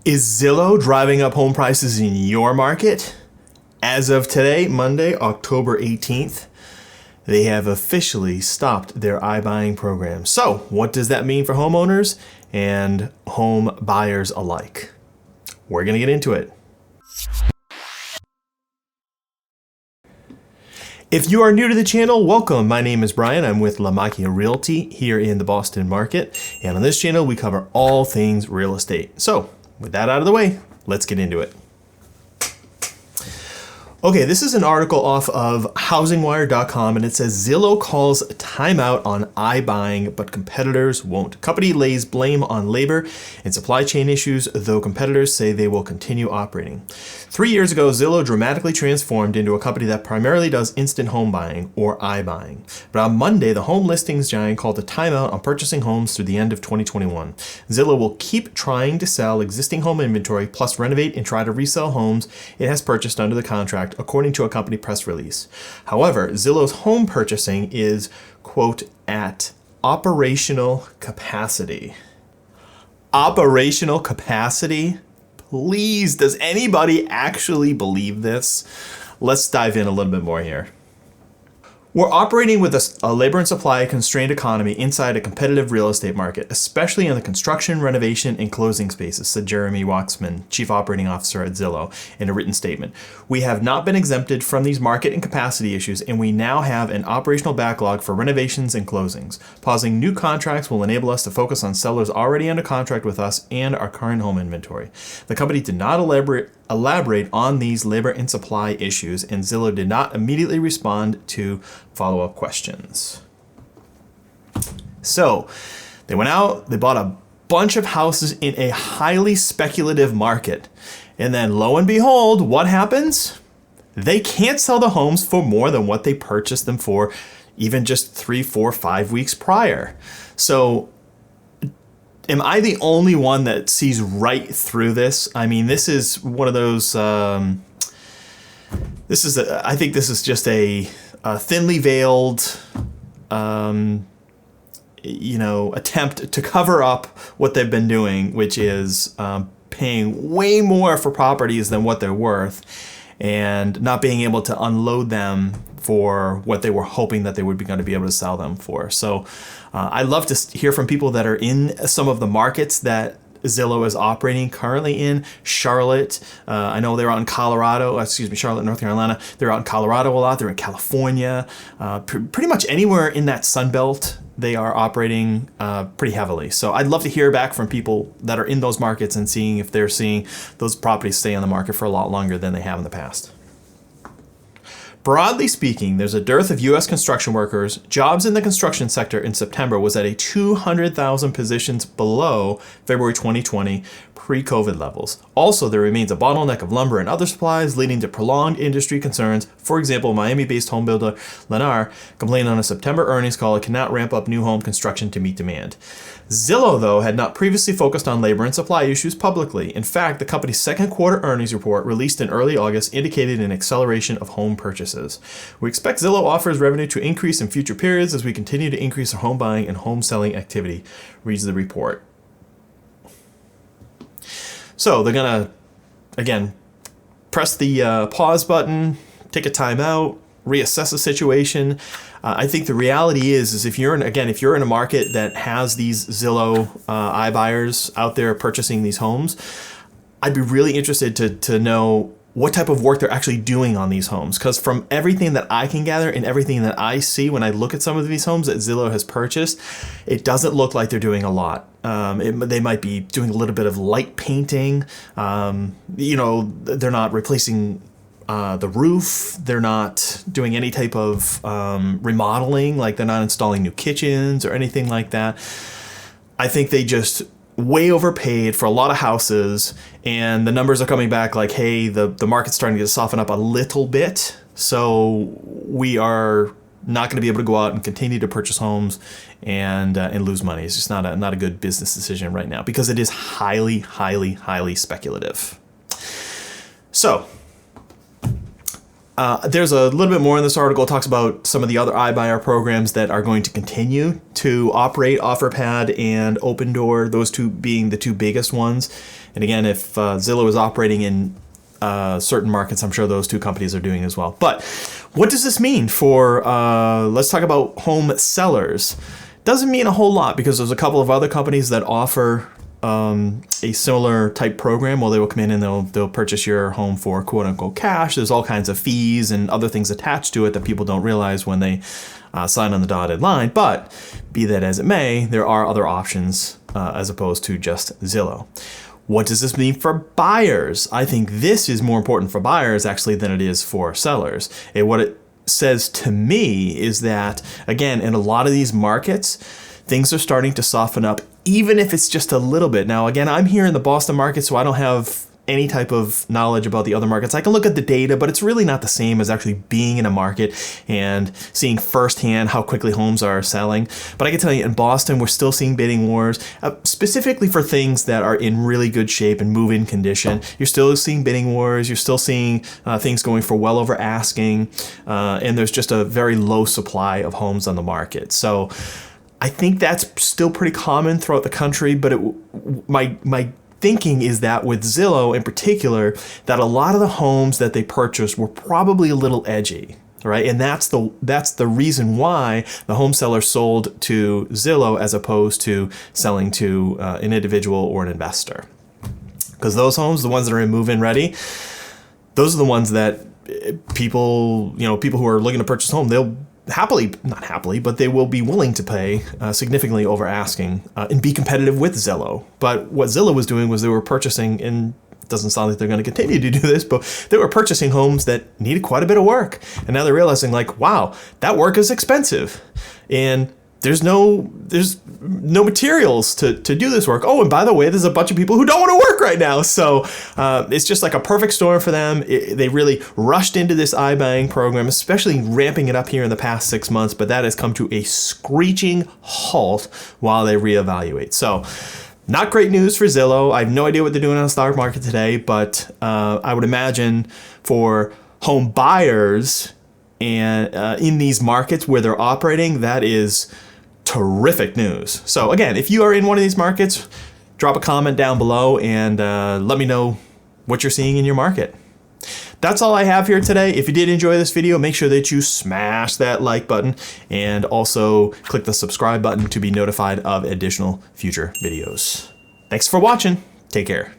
Is Zillow driving up home prices in your market? As of today, Monday, October 18th, they have officially stopped their iBuying program. So, what does that mean for homeowners and home buyers alike? We're going to get into it. If you are new to the channel, welcome. My name is Brian. I'm with Lamacchia Realty here in the Boston market. And on this channel, we cover all things real estate. So, with that out of the way, let's get into it. Okay, this is an article off of housingwire.com, and it says Zillow calls timeout on iBuying, but competitors won't. Company lays blame on labor and supply chain issues, though competitors say they will continue operating. 3 years ago, Zillow dramatically transformed into a company that primarily does instant home buying, or iBuying. But on Monday, the home listings giant called a timeout on purchasing homes through the end of 2021. Zillow will keep trying to sell existing home inventory, plus renovate and try to resell homes it has purchased under the contract, according to a company press release. However, Zillow's home purchasing is, quote, at operational capacity. Operational capacity? Please, does anybody actually believe this? Let's dive in a little bit more here. We're operating with a labor and supply constrained economy inside a competitive real estate market, especially in the construction, renovation, and closing spaces, said Jeremy Waxman, Chief Operating Officer at Zillow, in a written statement. We have not been exempted from these market and capacity issues, and we now have an operational backlog for renovations and closings. Pausing new contracts will enable us to focus on sellers already under contract with us and our current home inventory. The company did not elaborate on these labor and supply issues, and Zillow did not immediately respond to follow-up questions. So they went out, they bought a bunch of houses in a highly speculative market, and then lo and behold, what happens? They can't sell the homes for more than what they purchased them for even just 3, 4, 5 weeks prior. So am I the only one that sees right through this? I mean, this is one of those, I think this is just a thinly veiled, attempt to cover up what they've been doing, which is paying way more for properties than what they're worth and not being able to unload them for what they were hoping that they would be going to be able to sell them for. So I'd love to hear from people that are in some of the markets that Zillow is operating currently in. Charlotte, I know they're out in Charlotte, North Carolina. They're out in Colorado a lot. They're in California. Pretty much anywhere in that Sun Belt, they are operating pretty heavily. So I'd love to hear back from people that are in those markets and seeing if they're seeing those properties stay on the market for a lot longer than they have in the past. Broadly speaking, there's a dearth of U.S. construction workers. Jobs in the construction sector in September was at a 200,000 positions below February 2020 pre-COVID levels. Also, there remains a bottleneck of lumber and other supplies, leading to prolonged industry concerns. For example, Miami-based home builder Lennar complained on a September earnings call it cannot ramp up new home construction to meet demand. Zillow, though, had not previously focused on labor and supply issues publicly. In fact, the company's second quarter earnings report released in early August indicated an acceleration of home purchases. We expect Zillow offers revenue to increase in future periods as we continue to increase our home buying and home selling activity, reads the report. So they're going to, again, press the pause button, take a time out, reassess the situation. I think the reality is if you're in a market that has these Zillow iBuyers out there purchasing these homes, I'd be really interested to know what type of work they're actually doing on these homes. Because from everything that I can gather and everything that I see when I look at some of these homes that Zillow has purchased, it doesn't look like they're doing a lot. They might be doing a little bit of light painting. They're not replacing the roof. They're not doing any type of remodeling, like they're not installing new kitchens or anything like that. I think they just way overpaid for a lot of houses, and the numbers are coming back like, hey, the market's starting to soften up a little bit, so we are not going to be able to go out and continue to purchase homes and lose money. It's just not a good business decision right now because it is highly, highly, highly speculative. So There's a little bit more in this article. It talks about some of the other iBuyer programs that are going to continue to operate, OfferPad and Opendoor, those two being the two biggest ones. And again, if Zillow is operating in certain markets, I'm sure those two companies are doing as well. But what does this mean for, let's talk about home sellers. Doesn't mean a whole lot because there's a couple of other companies that offer a similar type program. Well, they will come in and they'll purchase your home for quote unquote cash. There's all kinds of fees and other things attached to it that people don't realize when they sign on the dotted line. But be that as it may, there are other options as opposed to just Zillow. What does this mean for buyers? I think this is more important for buyers actually than it is for sellers. And what it says to me is that, again, in a lot of these markets, things are starting to soften up, even if it's just a little bit. Now, again, I'm here in the Boston market, so I don't have any type of knowledge about the other markets. I can look at the data, but it's really not the same as actually being in a market and seeing firsthand how quickly homes are selling. But I can tell you in Boston, we're still seeing bidding wars, specifically for things that are in really good shape and move-in condition. You're still seeing bidding wars. You're still seeing things going for well over asking. And there's just a very low supply of homes on the market. So I think that's still pretty common throughout the country, but my thinking is that with Zillow in particular, that a lot of the homes that they purchased were probably a little edgy, right? And that's the reason why the home seller sold to Zillow as opposed to selling to an individual or an investor. Because those homes, the ones that are in move-in ready, those are the ones that people who are looking to purchase a home, they'll not happily, but they will be willing to pay significantly over asking and be competitive with Zillow. But what Zillow was doing was they were purchasing, and it doesn't sound like they're going to continue to do this, but they were purchasing homes that needed quite a bit of work. And now they're realizing like, wow, that work is expensive. And there's no materials to do this work. Oh, and by the way, there's a bunch of people who don't want to work right now. So it's just like a perfect storm for them. They really rushed into this iBuying program, especially ramping it up here in the past 6 months. But that has come to a screeching halt while they reevaluate. So not great news for Zillow. I have no idea what they're doing on the stock market today, but I would imagine for home buyers and in these markets where they're operating, that is terrific news. So again, if you are in one of these markets, drop a comment down below and let me know what you're seeing in your market. That's all I have here today. If you did enjoy this video, make sure that you smash that like button and also click the subscribe button to be notified of additional future videos. Thanks for watching. Take care.